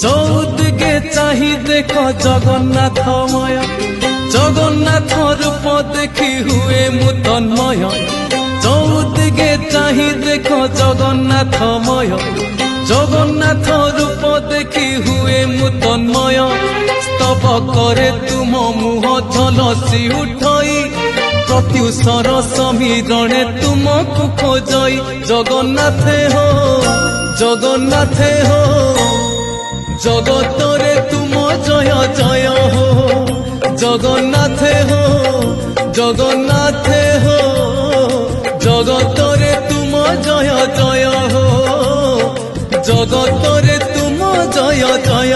চৌদিকে চাহি দেখ জগন্নাথময়, জগন্নাথ রূপ দেখি হুয়ে মু তন্ময়। চৌদিকে চাহি দেখ জগন্নাথময়, জগন্নাথ রূপ দেখি হুয়ে মু তন্ময়। স্তব করে তুম মুহ ঝলসি উঠই, প্রত্যুষর সমীরণে তুমকু খোঁজই। জগন্নাথে হো, জগন্নাথে হো, জগতরে তুম জয় জয় হো। জগন্নাথে হো, জগন্নাথে হো, জগতরে তুম জয় জয় হো। জগতরে তুম জয় জয়